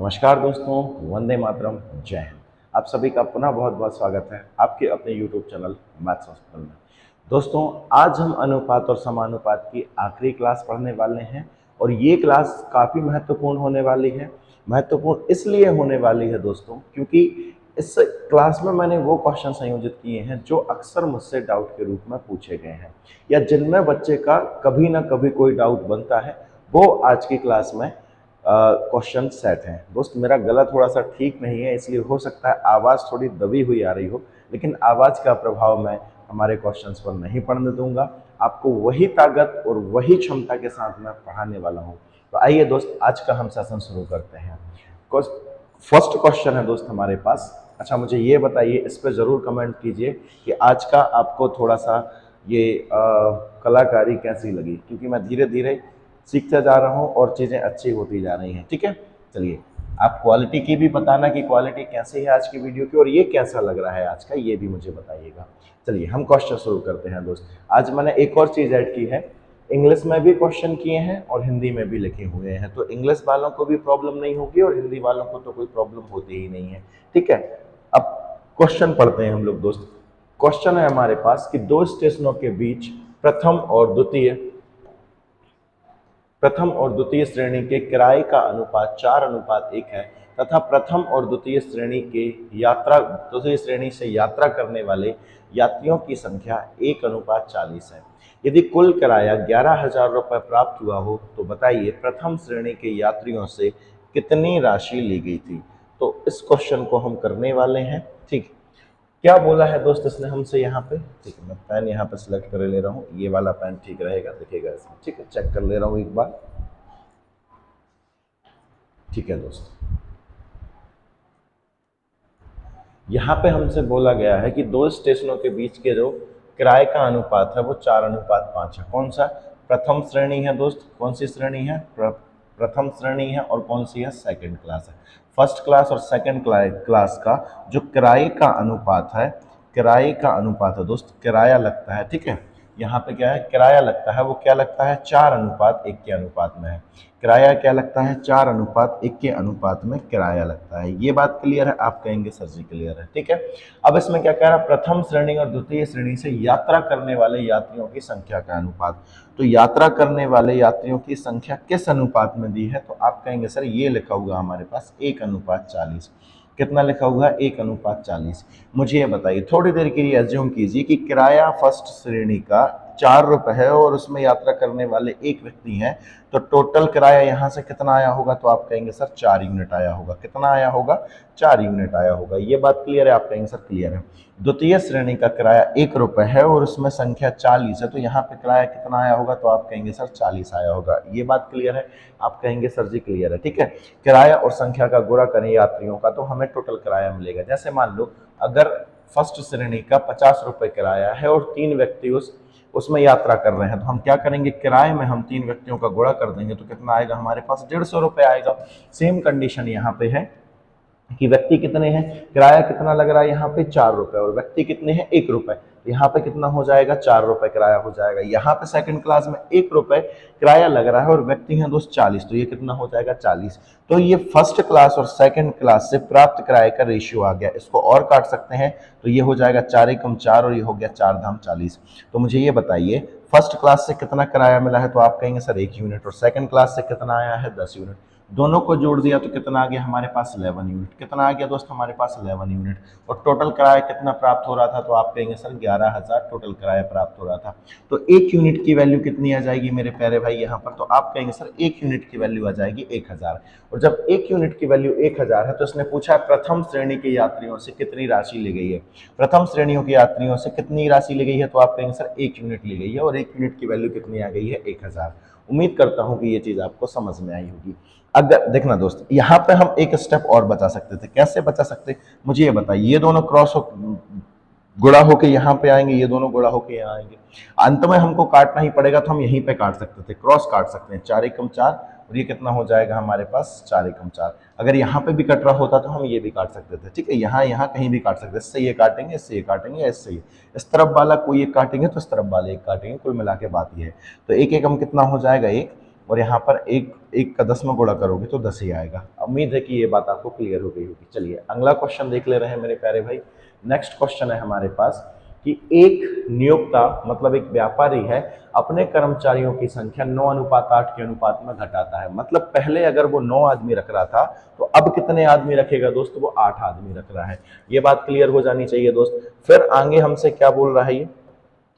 नमस्कार दोस्तों, वंदे मातरम, जय हिंद। आप सभी का पुनः बहुत बहुत स्वागत है आपके अपने यूट्यूब चैनल मैथ्स हॉस्पिटल में। दोस्तों, आज हम अनुपात और समानुपात की आखिरी क्लास पढ़ने वाले हैं और ये क्लास काफ़ी महत्वपूर्ण होने वाली है। महत्वपूर्ण इसलिए होने वाली है दोस्तों क्योंकि इस क्लास में मैंने वो क्वेश्चन संयोजित किए हैं जो अक्सर मुझसे डाउट के रूप में पूछे गए हैं या जिनमें बच्चे का कभी ना कभी कोई डाउट बनता है, वो आज की क्लास में क्वेश्चन सेट हैं। दोस्त, मेरा गला थोड़ा सा ठीक नहीं है, इसलिए हो सकता है आवाज़ थोड़ी दबी हुई आ रही हो, लेकिन आवाज़ का प्रभाव मैं हमारे क्वेश्चंस पर नहीं पड़ने दूंगा। आपको वही ताकत और वही क्षमता के साथ मैं पढ़ाने वाला हूँ। तो आइए दोस्त, आज का हम सेशन शुरू करते हैं। फर्स्ट क्वेश्चन है दोस्त हमारे पास। अच्छा, मुझे ये बताइए, इस पर ज़रूर कमेंट कीजिए कि आज का आपको थोड़ा सा ये कलाकारी कैसी लगी, क्योंकि मैं धीरे धीरे सीखता जा रहा हूँ और चीज़ें अच्छी होती जा रही हैं। ठीक है, चलिए, आप क्वालिटी की भी बताना कि क्वालिटी कैसी है आज की वीडियो की, और ये कैसा लग रहा है आज का, ये भी मुझे बताइएगा। चलिए हम क्वेश्चन शुरू करते हैं दोस्त। आज मैंने एक और चीज़ ऐड की है, इंग्लिश में भी क्वेश्चन किए हैं और हिंदी में भी लिखे हुए हैं, तो इंग्लिश वालों को भी प्रॉब्लम नहीं होगी और हिंदी वालों को तो कोई प्रॉब्लम होती ही नहीं है। ठीक है, अब क्वेश्चन पढ़ते हैं हम लोग दोस्त। क्वेश्चन है हमारे पास कि दो स्टेशनों के बीच प्रथम और द्वितीय श्रेणी के किराए का अनुपात 4:1 है तथा प्रथम और द्वितीय श्रेणी से यात्रा करने वाले यात्रियों की संख्या 1:40 है। यदि कुल किराया 11,000 रुपये प्राप्त हुआ हो तो बताइए प्रथम श्रेणी के यात्रियों से कितनी राशि ली गई थी। तो इस क्वेश्चन को हम करने वाले हैं। ठीक, क्या बोला है दोस्त इसने हमसे यहाँ पे। ठीक है, मैं पेन यहाँ पे सिलेक्ट कर ले रहा हूँ, ये वाला पेन ठीक रहेगा, दिखेगा इसमें। ठीक है, चेक कर ले रहा हूँ एक बार। ठीक है दोस्त, यहाँ पे हमसे बोला गया है कि दो स्टेशनों के बीच के जो किराए का अनुपात है वो 4:5 है। कौन सा? प्रथम श्रेणी है दोस्त। कौन सी श्रेणी है? प्रथम श्रेणी है। और कौन सी है? सेकंड क्लास है। फर्स्ट क्लास और सेकंड क्लास का जो किराए का अनुपात है दोस्त, किराया लगता है। ठीक है, यहाँ पे क्या है? किराया लगता है। वो क्या लगता है? 4:1 के अनुपात में है। किराया क्या लगता है? 4:1 के अनुपात में किराया लगता है। ये बात क्लियर है? आप कहेंगे सर जी क्लियर है। ठीक है, अब इसमें क्या कह रहा है? प्रथम श्रेणी और द्वितीय श्रेणी से यात्रा करने वाले यात्रियों की संख्या का अनुपात। तो यात्रा करने वाले यात्रियों की संख्या किस अनुपात में दी है? तो आप कहेंगे सर ये लिखा हुआ हमारे पास 1:40। कितना लिखा हुआ है? 1:40। मुझे ये बताइए, थोड़ी देर के लिए एज्यूम कीजिए कि किराया फर्स्ट श्रेणी का 4 रुपये है और उसमें यात्रा करने वाले एक व्यक्ति हैं, तो टोटल किराया यहाँ से कितना आया होगा? तो आप कहेंगे सर 4 यूनिट आया होगा। कितना आया होगा? 4 यूनिट आया होगा। ये बात क्लियर है? आप कहेंगे सर क्लियर है। द्वितीय श्रेणी का किराया 1 रुपये है और उसमें संख्या 40 है, तो यहाँ पे किराया कितना आया होगा? तो आप कहेंगे सर 40 आया होगा। ये बात क्लियर है? आप कहेंगे सर जी क्लियर है। ठीक है, किराया और संख्या का गुणा करें यात्रियों का तो हमें टोटल किराया मिलेगा। जैसे मान लो अगर फर्स्ट श्रेणी का 50 रुपये किराया है और 3 व्यक्ति उसमें यात्रा कर रहे हैं, तो हम क्या करेंगे? किराए में हम 3 व्यक्तियों का गुणा कर देंगे तो कितना आएगा? हमारे पास 150 रुपये आएगा। सेम कंडीशन यहाँ पे है कि व्यक्ति कितने हैं, किराया कितना लग रहा है यहाँ पे? 4 रुपये, और व्यक्ति कितने हैं? 1 रुपये। यहाँ पे कितना हो जाएगा? 4 रुपये किराया हो जाएगा। यहाँ पे सेकंड क्लास में 1 रुपये किराया लग रहा है और व्यक्ति हैं दोस्त 40, तो ये कितना हो जाएगा? 40। तो ये फर्स्ट क्लास और सेकंड क्लास से प्राप्त किराए का रेशियो आ गया। इसको और काट सकते हैं तो ये हो जाएगा 4×4 और ये हो गया 4×40। तो मुझे ये बताइए, फर्स्ट क्लास से कितना किराया मिला है? तो आप कहेंगे सर 1 यूनिट। और सेकंड क्लास से कितना आया है? 10 यूनिट। दोनों को जोड़ दिया तो कितना आ गया हमारे पास? 11 यूनिट। कितना आ गया दोस्त हमारे पास? 11 यूनिट। और टोटल किराया कितना प्राप्त हो रहा था? तो आप कहेंगे सर 11,000 टोटल किराया प्राप्त हो रहा था। तो 1 यूनिट की वैल्यू कितनी आ जाएगी मेरे प्यारे भाई यहाँ पर? तो आप कहेंगे सर 1 यूनिट की वैल्यू आ जाएगी 1,000। और जब 1 यूनिट की वैल्यू 1,000 है तो इसने पूछा प्रथम श्रेणी के यात्रियों से कितनी राशि ली गई है। प्रथम श्रेणियों के यात्रियों से कितनी राशि ली गई है? तो आप कहेंगे सर 1 यूनिट ली गई है और 1 यूनिट की वैल्यू कितनी आ गई है? 1,000। उम्मीद करता हूं कि ये चीज आपको समझ में आई होगी। अगर देखना दोस्त, यहाँ पे हम एक स्टेप और बचा सकते थे। कैसे बचा सकते? मुझे ये बताइए, ये दोनों क्रॉस गुणा होके यहाँ पे आएंगे, ये दोनों गुणा होके यहाँ आएंगे। अंत में हमको काटना ही पड़ेगा तो हम यहीं पे काट सकते थे, क्रॉस काट सकते हैं। 4×4 और ये कितना हो जाएगा हमारे पास? 4×4। अगर यहाँ पे भी कट रहा होता तो हम ये भी काट सकते थे। ठीक है, यहाँ कहीं भी काट सकते, इससे ये काटेंगे, इससे ये काटेंगे, इससे ये, इस तरफ वाला कोई एक काटेंगे तो इस तरफ वाले एक काटेंगे। कुल मिला के बात ये है। तो एक हम कितना हो जाएगा? 1। और यहाँ पर एक एक का 10 में गुणा करोगे तो 10 ही आएगा। उम्मीद है कि ये बात आपको क्लियर हो गई होगी। चलिए अगला क्वेश्चन देख ले रहे हैं मेरे प्यारे भाई। नेक्स्ट क्वेश्चन है हमारे पास कि एक नियोक्ता मतलब एक व्यापारी है अपने कर्मचारियों की संख्या 9:8 के अनुपात में घटाता है। मतलब पहले अगर वो 9 आदमी रख रहा था तो अब कितने आदमी रखेगा दोस्त, वो 8 आदमी रख रहा है। ये बात क्लियर हो जानी चाहिए दोस्त। फिर आगे हमसे क्या बोल रहा है ये,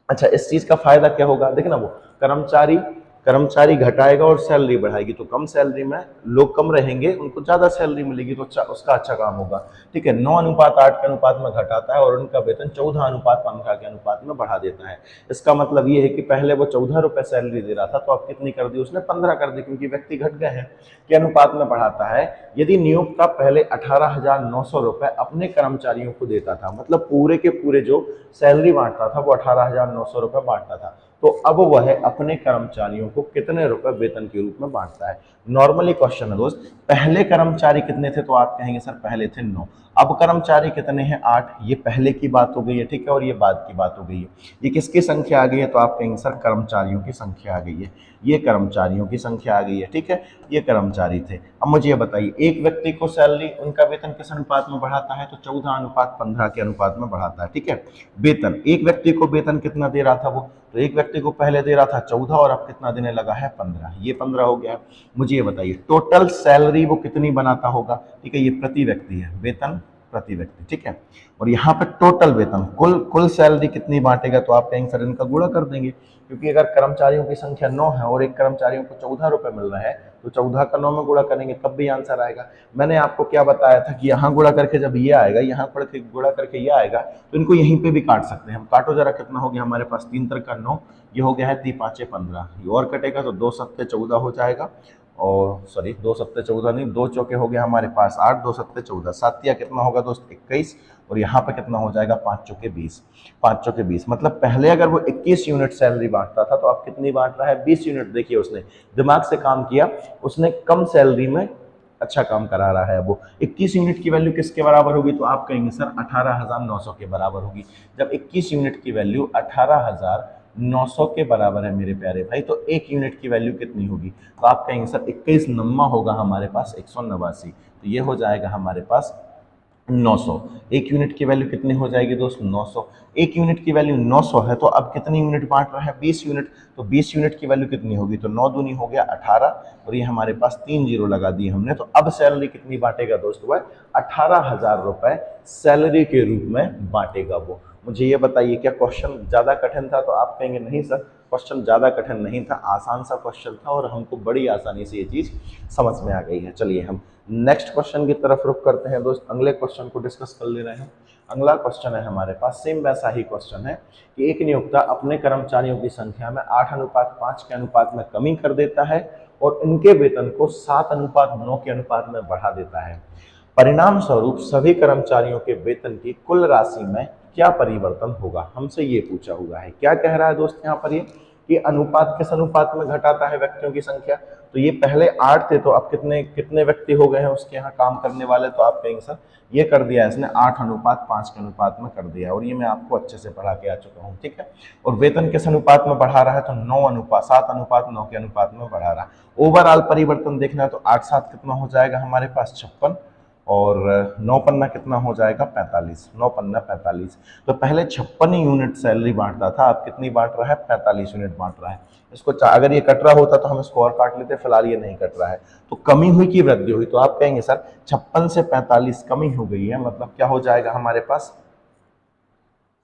अच्छा इस चीज का फायदा क्या होगा, देखना वो कर्मचारी कर्मचारी घटाएगा और सैलरी बढ़ाएगी, तो कम सैलरी में लोग कम रहेंगे, उनको ज्यादा सैलरी मिलेगी, तो उसका अच्छा काम होगा। ठीक है, 9:8 के अनुपात में घटाता है और उनका वेतन 14:15 के अनुपात में बढ़ा देता है। इसका मतलब ये है कि पहले वो 14 रुपए सैलरी दे रहा था, तो अब कितनी कर दी उसने, 15 कर दी, क्योंकि व्यक्ति घट गए हैं, के अनुपात में बढ़ाता है। यदि नियोक्ता पहले 18,900 रुपए अपने कर्मचारियों को देता था, मतलब पूरे के पूरे जो सैलरी बांटता था वो 18,900 रुपए बांटता था, तो अब वह अपने कर्मचारियों को कितने रुपए वेतन के रूप में बांटता है। नॉर्मली क्वेश्चन है दोस्त, पहले कर्मचारी कितने थे, तो आप कहेंगे सर पहले थे 9, अब कर्मचारी कितने हैं 8, ये पहले की बात हो गई है। ठीक है, और ये बाद की बात हो गई है। ये किसकी संख्या आ गई है, तो आप कहेंगे सर कर्मचारियों की संख्या आ गई है, ये कर्मचारियों की संख्या आ गई है। ठीक है, ये कर्मचारी थे। अब मुझे ये बताइए, एक व्यक्ति को सैलरी उनका वेतन किस अनुपात में बढ़ाता है, तो 14:15 के अनुपात में बढ़ाता है। ठीक है, वेतन एक व्यक्ति को वेतन कितना दे रहा था वो, तो एक व्यक्ति को पहले दे रहा था 14 और अब कितना देने लगा है 15, ये 15 हो गया। मुझे ये बताइए टोटल सैलरी वो कितनी बनाता होगा। ठीक है, ये प्रति व्यक्ति है, वेतन प्रति व्यक्ति। ठीक है, और यहाँ पे टोटल वेतन कुल सैलरी कितनी बांटेगा, तो आप कहेंगे सर इनका गुणा कर देंगे, क्योंकि अगर कर्मचारियों की संख्या 9 है और एक कर्मचारियों को 14 रुपए मिल रहा है, तो 14 का 9 में गुणा करेंगे तब भी आंसर आएगा। मैंने आपको क्या बताया था कि यहाँ गुणा करके जब ये आएगा, यहाँ पर गुणा करके ये आएगा, तो इनको यहीं पे भी काट सकते हैं हम। काटो जरा, कितना हो गया हमारे पास, 3 का 9, ये हो गया है 3 5 15, ये और कटेगा तो 2 7 14 हो जाएगा, और सॉरी 2 7 14 नहीं, 2 चौके हो गया हमारे पास 8, 2 7 14, 7 कितना होगा दोस्त 21, और यहाँ पे कितना हो जाएगा 5 चौके 20, 5 चौके 20। मतलब पहले अगर वो 21 यूनिट सैलरी बांटता था, तो अब कितनी बांट रहा है 20 यूनिट। देखिए उसने दिमाग से काम किया, उसने कम सैलरी में अच्छा काम करा रहा है। वो 21 यूनिट की वैल्यू किसके बराबर होगी, तो आप कहेंगे सर 18,900 के बराबर होगी। जब 21 यूनिट की वैल्यू 18,900 के बराबर है मेरे प्यारे भाई, तो एक यूनिट की वैल्यू कितनी होगी, तो आप कहेंगे सर 21 नम्मा होगा हमारे पास 189, तो ये हो जाएगा हमारे पास 900। एक यूनिट की वैल्यू कितनी हो जाएगी दोस्त 900। एक यूनिट की वैल्यू 900 है, तो अब कितनी यूनिट बांट रहा है 20 यूनिट, तो 20 यूनिट की वैल्यू कितनी होगी, तो 9 दूनी हो गया 18, और ये हमारे पास 3 जीरो लगा दिए हमने। तो अब सैलरी कितनी बांटेगा दोस्त, वह 18,000 रुपए सैलरी के रूप में बांटेगा वो। मुझे ये बताइए क्या क्वेश्चन ज्यादा कठिन था, तो आप कहेंगे नहीं सर क्वेश्चन ज्यादा कठिन नहीं था, आसान सा क्वेश्चन था और हमको बड़ी आसानी से ये चीज समझ में आ गई है। चलिए हम नेक्स्ट क्वेश्चन की तरफ रुख करते हैं दोस्त, अगले क्वेश्चन को डिस्कस कर ले रहे हैं। अगला क्वेश्चन है हमारे पास, सेम वैसा ही क्वेश्चन है कि एक नियोक्ता अपने कर्मचारियों की संख्या में 8:5 के अनुपात में कमी कर देता है और उनके वेतन को 7:9 के अनुपात में बढ़ा देता है। परिणाम स्वरूप सभी कर्मचारियों के वेतन की कुल राशि में क्या परिवर्तन होगा, हमसे ये पूछा हुआ है। क्या कह रहा है दोस्त यहाँ पर ये कि अनुपात किस अनुपात में घटाता है व्यक्तियों की संख्या, तो ये पहले 8 थे, तो अब कितने कितने व्यक्ति हो गए हैं उसके यहाँ काम करने वाले, तो आप कहेंगे सर ये कर दिया इसने 8:5 के अनुपात में कर दिया, और ये मैं आपको अच्छे से पढ़ा के आ चुका हूँ। ठीक है, और वेतन किस अनुपात में बढ़ा रहा है, तो 7:9 के अनुपात में बढ़ा रहा है। ओवरऑल परिवर्तन देखना है तो 8 7 कितना हो जाएगा हमारे पास 56, और 9 पन्ना कितना हो जाएगा 45, 9 पन्ना 45। तो पहले 56 यूनिट सैलरी बांटता था, अब कितनी बांट रहा है 45 यूनिट बांट रहा है। इसको अगर ये कट रहा होता तो हम इसको और काट लेते, फिलहाल ये नहीं कट रहा है, तो कमी हुई कि वृद्धि हुई, तो आप कहेंगे सर 56 से 45 कमी हो गई है, मतलब क्या हो जाएगा हमारे पास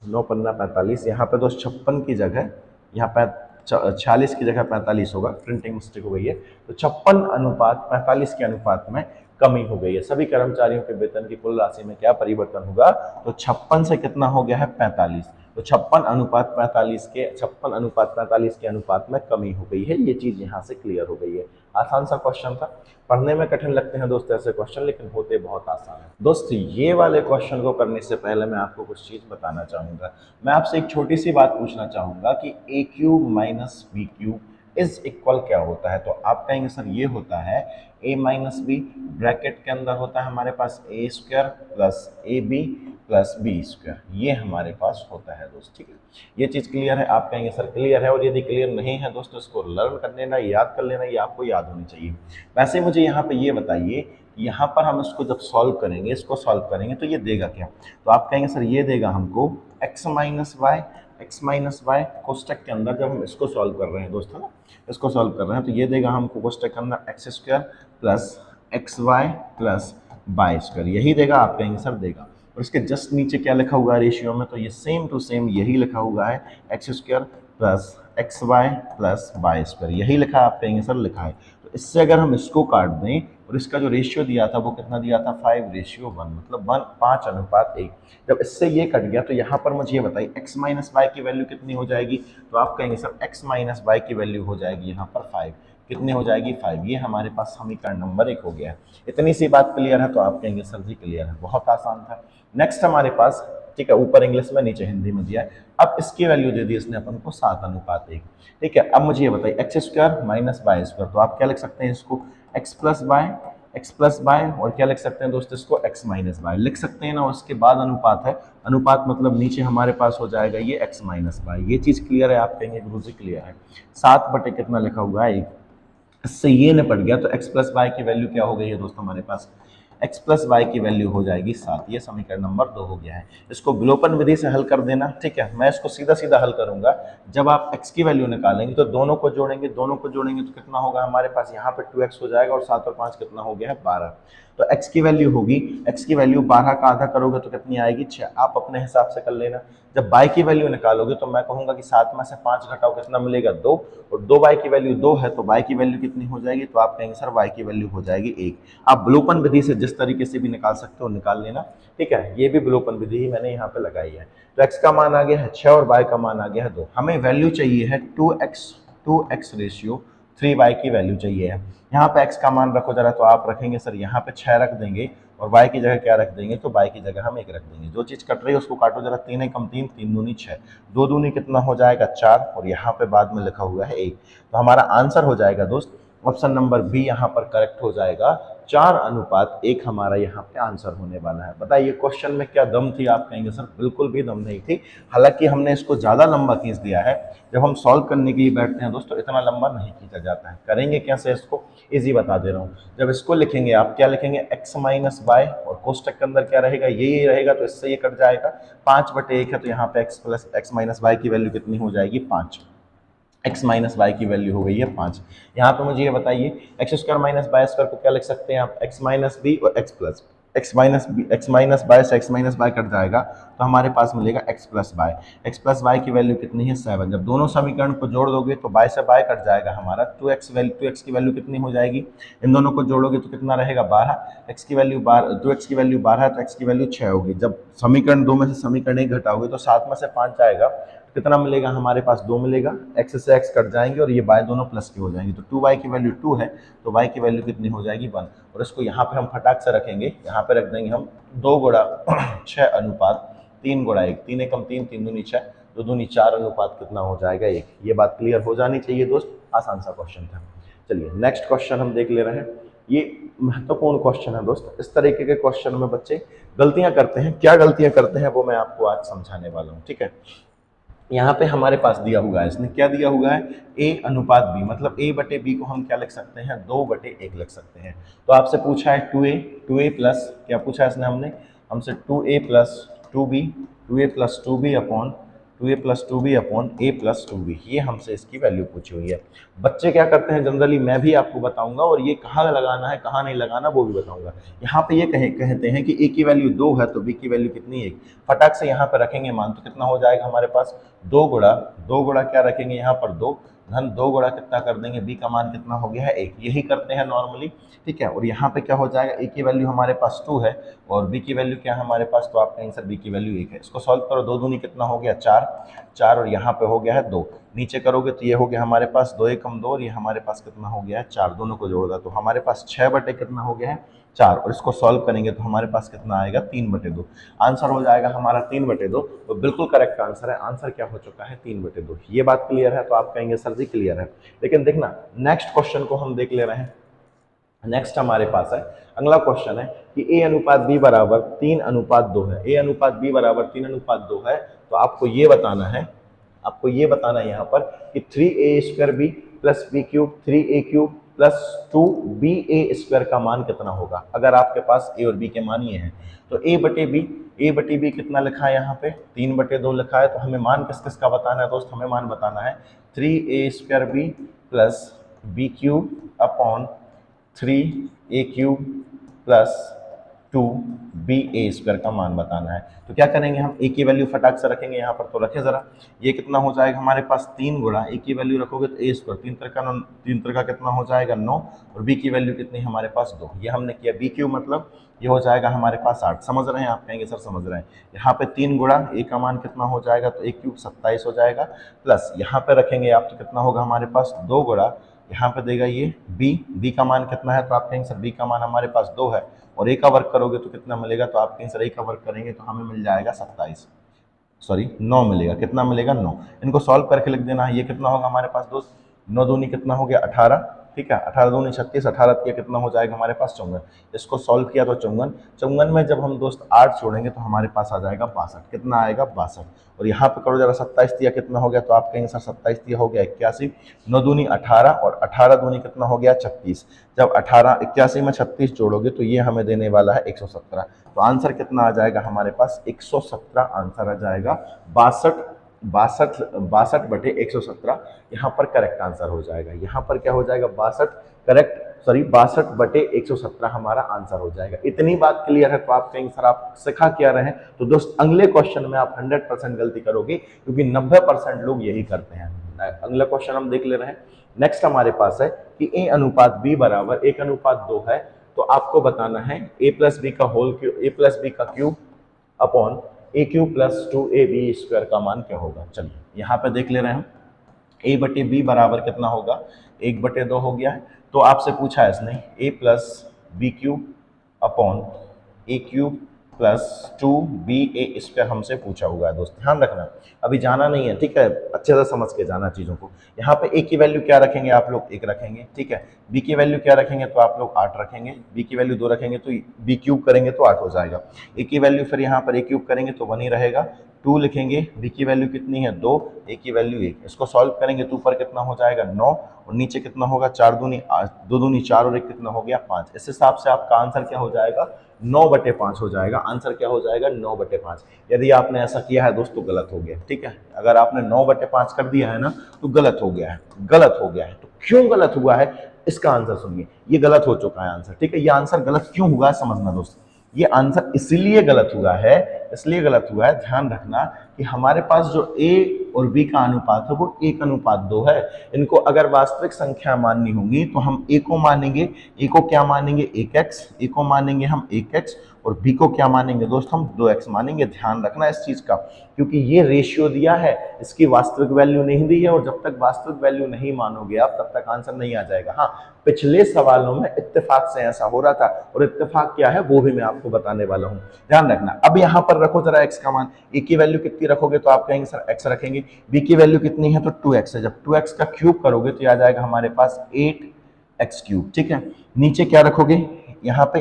9 पन्ना 45, यहाँ पे दोस्त 56 की जगह यहाँ पे 46 की जगह 45 होगा, प्रिंटिंग मिस्टेक हो गई है, तो 56:45 के अनुपात में कमी हो गई है। सभी कर्मचारियों के वेतन की कुल राशि में क्या परिवर्तन होगा, तो 56 से कितना हो गया है 45, तो 56:45 के अनुपात में कमी हो गई है। ये चीज यहाँ से क्लियर हो गई है। आसान सा क्वेश्चन था, पढ़ने में कठिन लगते हैं दोस्त ऐसे क्वेश्चन, लेकिन होते बहुत आसान है। दोस्त ये वाले क्वेश्चन को करने से पहले मैं आपको कुछ चीज बताना चाहूंगा। मैं आपसे एक छोटी सी बात पूछना चाहूंगा कि a cube minus b cube is equal क्या होता है? तो आप कहेंगे सर ये होता है a माइनस बी, ब्रैकेट के अंदर होता है हमारे पास a square plus a b plus b square, ये हमारे पास होता है दोस्त। ठीक है, ये चीज़ क्लियर है? आप कहेंगे सर क्लियर है, और यदि क्लियर नहीं है दोस्तों इसको लर्न कर लेना, याद कर लेना, ये आपको याद होनी चाहिए। वैसे मुझे यहाँ पे ये बताइए, यहाँ पर हम इसको जब सॉल्व करेंगे, इसको सॉल्व करेंगे तो ये देगा क्या? तो आप कहेंगे सर ये देगा हमको x माइनस वाई कोष्टक के अंदर, जब हम इसको सॉल्व कर रहे हैं दोस्त, है ना, इसको सॉल्व कर रहे हैं तो ये देगा हमको कोष्टक के अंदर x square plus x y plus y square, यही देगा। आप कहेंगे सर देगा, और इसके जस्ट नीचे क्या लिखा हुआ है रेशियो में? तो ये सेम टू सेम यही लिखा हुआ है, x square plus x y plus y square, यही लिखा है। आप कहेंगे सर लिखा है, तो इससे अगर हम इसको काट दें, और इसका जो रेशियो दिया था वो कितना दिया था? 5:1, मतलब 5:1। जब इससे ये कट गया तो यहाँ पर मुझे ये बताइए x माइनस वाई की वैल्यू कितनी हो जाएगी? तो आप कहेंगे सर x माइनस वाई की वैल्यू हो जाएगी यहाँ पर 5। कितनी हो जाएगी? 5। ये हमारे पास समीकरण नंबर 1 हो गया है। इतनी सी बात क्लियर है? तो आप कहेंगे सर जी क्लियर है, बहुत आसान था। नेक्स्ट हमारे पास, ठीक है, ऊपर इंग्लिश में नीचे हिंदी में दिया है। अब इसकी वैल्यू दे दी इसने अपन को 7:1। ठीक है, अब मुझे ये बताइए x square minus y square, तो आप क्या लिख सकते हैं इसको? एक्स प्लस वाई, और क्या लिख सकते हैं दोस्त इसको? एक्स माइनस वाई लिख सकते हैं ना। उसके बाद अनुपात है, अनुपात मतलब नीचे हमारे पास हो जाएगा ये एक्स माइनस वाई। ये चीज़ क्लियर है? आप कहेंगे गुरु जी क्लियर है। 7 बटे कितना लिखा हुआ है? 1। इससे ये न पड़ गया तो एक्स प्लस वाई की वैल्यू क्या हो गई है दोस्त हमारे पास? x प्लस वाई की वैल्यू हो जाएगी 7। ये समीकरण नंबर 2 हो गया है। इसको विलोपन विधि से हल कर देना। ठीक है, मैं इसको सीधा सीधा हल करूंगा। जब आप x की वैल्यू निकालेंगे तो दोनों को जोड़ेंगे तो कितना होगा हमारे पास? यहाँ पे 2x हो जाएगा, और 7 और 5 कितना हो गया है? 12। तो x की वैल्यू होगी, x की वैल्यू 12 का आधा करोगे तो कितनी आएगी? 6। आप अपने हिसाब से कर लेना। जब y की वैल्यू निकालोगे तो मैं कहूंगा कि 7 में से 5 घटाओ, कितना मिलेगा? 2, और 2y की वैल्यू 2 है तो y की वैल्यू कितनी हो जाएगी? तो आप कहेंगे सर y की वैल्यू हो जाएगी 1। आप विलोपन विधि से जिस तरीके से भी निकाल सकते हो निकाल लेना। ठीक है, ये भी विलोपन विधि ही मैंने यहाँ पे लगाई है। तो x का मान आ गया है 6 और y का मान आ गया है 2। हमें वैल्यू चाहिए है 2x रेशियो 3y की वैल्यू चाहिए है। यहाँ पे x का मान रखो जरा, तो आप रखेंगे सर यहाँ पे 6 रख देंगे, और y की जगह क्या रख देंगे? तो y की जगह हम 1 रख देंगे। जो चीज़ कट रही है उसको काटो जरा। 3 कम 3, 3 दूनी 6, 2 दूनी कितना हो जाएगा? 4, और यहाँ पे बाद में लिखा हुआ है 1। तो हमारा आंसर हो जाएगा दोस्त ऑप्शन नंबर बी यहाँ पर करेक्ट हो जाएगा। 4:1 हमारा यहाँ पे आंसर होने वाला है। बताइए क्वेश्चन में क्या दम थी? आप कहेंगे सर बिल्कुल भी दम नहीं थी। हालांकि हमने इसको ज़्यादा लंबा खींच दिया है। जब हम सॉल्व करने के लिए बैठते हैं दोस्तों इतना लंबा नहीं खींचा जाता है। करेंगे कैसे इसको? इजी बता दे रहा हूँ। जब इसको लिखेंगे आप क्या लिखेंगे? x माइनस वाई, और कोष्टक के अंदर क्या रहेगा? ये रहेगा, तो इससे ये कट जाएगा। 5/1 है तो यहाँ पे x माइनस वाई की वैल्यू कितनी हो जाएगी? 5। x माइनस वाई की वैल्यू हो गई है 5। यहाँ पे मुझे ये बताइए x square minus y square को क्या लिख सकते हैं आप? x माइनस बी और x plus x minus y से x माइनस वाई कट जाएगा तो हमारे पास मिलेगा x plus y. X plus y की वैल्यू कितनी है? 7। जब दोनों समीकरण को जोड़ दोगे तो y से y कट जाएगा हमारा। 2x की वैल्यू कितनी हो जाएगी? इन दोनों को जोड़ोगे तो कितना रहेगा? 12। x की वैल्यू 2x की वैल्यू 12 है तो x की वैल्यू 6 होगी। जब समीकरण 2 में से समीकरण 1 घटाओगे तो 7 में से 5 जाएगा, कितना मिलेगा हमारे पास? 2 मिलेगा। x से x कट जाएंगे और ये y दोनों प्लस की हो जाएंगी, तो 2y की वैल्यू 2 है तो y की वैल्यू कितनी हो जाएगी? 1। और इसको यहाँ पे हम फटाक से रखेंगे, यहाँ पे रख देंगे हम 2 गुणा 6 अनुपात 3 गुणा 1। 3 कम 3, 3 दूनी 6, 2 दूनी 4 अनुपात कितना हो जाएगा? 1। ये बात क्लियर हो जानी चाहिए दोस्त। आसान सा क्वेश्चन था। चलिए नेक्स्ट क्वेश्चन हम देख ले रहे हैं। ये महत्वपूर्ण क्वेश्चन है दोस्त। इस तरीके के क्वेश्चन में बच्चे गलतियां करते हैं। क्या गलतियां करते हैं वो मैं आपको आज समझाने वाला हूँ। ठीक है, यहाँ पे हमारे पास दिया हुआ है, इसने क्या दिया हुआ है? a/b, मतलब a/b को हम क्या लिख सकते हैं? 2/1 लिख सकते हैं। तो आपसे पूछा है 2a प्लस, क्या पूछा है इसने हमसे 2a plus 2b upon 2a plus 2b upon a plus 2b, ये हमसे इसकी वैल्यू पूछी हुई है। बच्चे क्या करते हैं जनरली, मैं भी आपको बताऊंगा, और ये कहाँ लगाना है कहाँ नहीं लगाना वो भी बताऊंगा। यहाँ पे ये कहते हैं कि a की वैल्यू 2 है तो b की वैल्यू कितनी? 1। फटाक से यहाँ पर रखेंगे मान, तो कितना हो जाएगा हमारे पास? 2 गुणा क्या रखेंगे यहाँ पर? 2 धन 2 गुणा कितना कर देंगे? b का मान कितना हो गया है? 1। यही करते हैं नॉर्मली। ठीक है, और यहाँ पे क्या हो जाएगा? a की वैल्यू हमारे पास 2 है और b की वैल्यू क्या है हमारे पास? तो आप कहेंगे सर b की वैल्यू 1 है। इसको सॉल्व करो, 2 दूनी कितना हो गया? 4 और यहाँ पे हो गया है 2। नीचे करोगे तो ये हो गया हमारे पास 2 एकम 2 और ये हमारे पास कितना हो गया है 4, दोनों को जोड़ दो तो हमारे पास 6 बटे कितना हो गया है 4, और इसको सॉल्व करेंगे तो हमारे पास कितना आएगा 3 बटे 2। आंसर हो जाएगा हमारा 3 बटे 2, तो बिल्कुल करेक्ट आंसर है। आंसर क्या हो चुका है 3 बटे 2। ये बात क्लियर है तो आप कहेंगे सर जी क्लियर है। लेकिन देखना नेक्स्ट क्वेश्चन को हम देख ले रहे हैं। नेक्स्ट हमारे पास है अगला क्वेश्चन है कि a अनुपात b बराबर 3:2 है। a अनुपात b बराबर 3:2 है तो आपको ये बताना है यहाँ पर कि 3a² b plus b cube 3a³ plus 2ba² का मान कितना होगा। अगर आपके पास a और b के मान ये हैं तो a बटे b कितना लिखा है यहाँ पे 3 बटे 2 लिखा है। तो हमें मान किस किस का बताना है दोस्त, हमें मान बताना है 3a² b plus b³ upon 3a³ plus 2ba² का मान बताना है। तो क्या करेंगे हम a की वैल्यू फटाक से रखेंगे यहाँ पर, तो रखें जरा। ये कितना हो जाएगा हमारे पास 3 गुणा a की वैल्यू रखोगे तो a², 3 त्रिका कितना हो जाएगा 9, और b की वैल्यू कितनी हमारे पास 2। ये हमने किया b³ मतलब ये हो जाएगा हमारे पास 8। समझ रहे हैं आप, कहेंगे सर समझ रहे हैं। यहाँ पे 3 गुणा a का मान कितना हो जाएगा तो a³ 27 हो जाएगा, प्लस यहाँ पे रखेंगे आप तो कितना होगा हमारे पास 2 गुणा यहाँ पे देगा ये b का मान कितना है तो आप कहेंगे सर b का मान हमारे पास 2 है, और a का वर्ग करोगे तो कितना मिलेगा तो आप कहेंगे सर a का वर्ग करेंगे तो हमें मिल जाएगा 9 मिलेगा। कितना मिलेगा 9। इनको सॉल्व करके लिख देना है। ये कितना होगा हमारे पास दोस्त 9 दूनी कितना हो गया 18, ठीक है 18 दूनी 36, 18 किया कितना हो जाएगा हमारे पास 54। इसको सॉल्व किया तो 54 में जब हम दोस्त 8 जोड़ेंगे तो हमारे पास आ जाएगा 62। कितना आएगा 62, और यहाँ पे करो जरा 27 दिया कितना हो गया तो आप कहेंगे सर 27 दिया हो गया 81, 9 दूनी 18 और 18 दूनी कितना हो गया 36। जब 81 में 36 जोड़ोगे तो ये हमें देने वाला है 117। तो आंसर कितना आ जाएगा हमारे पास 117 आंसर आ जाएगा। 62 बटे 117 यहाँ पर करेक्ट आंसर हो जाएगा। यहाँ पर क्या हो जाएगा 62 बटे 117 हमारा आंसर हो जाएगा। इतनी बात क्लियर है तो आप कहेंगे सर आप सिखा क्या रहे हैं। तो दोस्त अगले क्वेश्चन में आप 100% गलती करोगे क्योंकि 90% लोग यही करते हैं। अगला क्वेश्चन हम देख ले रहे हैं। नेक्स्ट हमारे पास है कि a अनुपात b बराबर 1:2 है। तो आपको बताना है a प्लस b का cube upon a³ plus 2ab² का मान क्या होगा। चलिए यहाँ पे देख ले रहे हैं हम a बटे b बराबर कितना होगा 1/2 हो गया है। तो आपसे पूछा है इसने a plus b³ upon a³ plus 2ba² हमसे पूछा हुआ है। दोस्त ध्यान रखना, अभी जाना नहीं है, ठीक है, अच्छे से समझ के जाना चीज़ों को। यहाँ पे a की वैल्यू क्या रखेंगे आप लोग 1 रखेंगे, ठीक है। b की वैल्यू क्या रखेंगे तो आप लोग 8 रखेंगे। b की वैल्यू 2 रखेंगे तो b³ करेंगे तो 8 हो जाएगा। a की वैल्यू फिर यहाँ पर a³ करेंगे तो 1 ही रहेगा। 2 लिखेंगे, b की वैल्यू कितनी है 2, a की वैल्यू 1। इसको सॉल्व करेंगे तो ऊपर कितना हो जाएगा 9 और नीचे कितना होगा 4 दूनी 2 दूनी 4 और 1 कितना हो गया 5। इस हिसाब से आपका आंसर क्या हो जाएगा 9/5 हो जाएगा। आंसर क्या हो जाएगा 9/5। यदि आपने ऐसा किया है दोस्तों गलत हो गया, ठीक है। अगर आपने 9/5 कर दिया है ना तो गलत हो गया है। तो क्यों गलत हुआ है इसका आंसर सुनिए। ये गलत हो चुका है आंसर, ठीक है। ये आंसर गलत क्यों हुआ है समझना दोस्त। ये आंसर इसलिए गलत हुआ है, ध्यान रखना कि हमारे पास जो a और b का अनुपात है वो 1:2 है। इनको अगर वास्तविक संख्या माननी होगी तो हम a को मानेंगे, a को क्या मानेंगे 1x, a को मानेंगे हम 1x और b को क्या मानेंगे दोस्त हम 2x मानेंगे। ध्यान रखना इस चीज का, क्योंकि ये रेशियो दिया है, इसकी वास्तविक वैल्यू नहीं दी है, और जब तक वास्तविक वैल्यू नहीं मानोगे आप तब तक आंसर नहीं आ जाएगा। हाँ, पिछले सवालों में इत्तेफाक से ऐसा हो रहा था, और इत्तेफाक क्या है वो भी मैं आपको बताने वाला हूँ। ध्यान रखना। अब यहाँ पर रखो जरा x का मान। a की वैल्यू कितनी रखोगे तो आप कहेंगे सर x रखेंगे। b की वैल्यू कितनी है तो 2x है। जब 2x का क्यूब करोगे तो आ जाएगा हमारे पास 8x³, ठीक है। नीचे क्या रखोगे यहाँ पे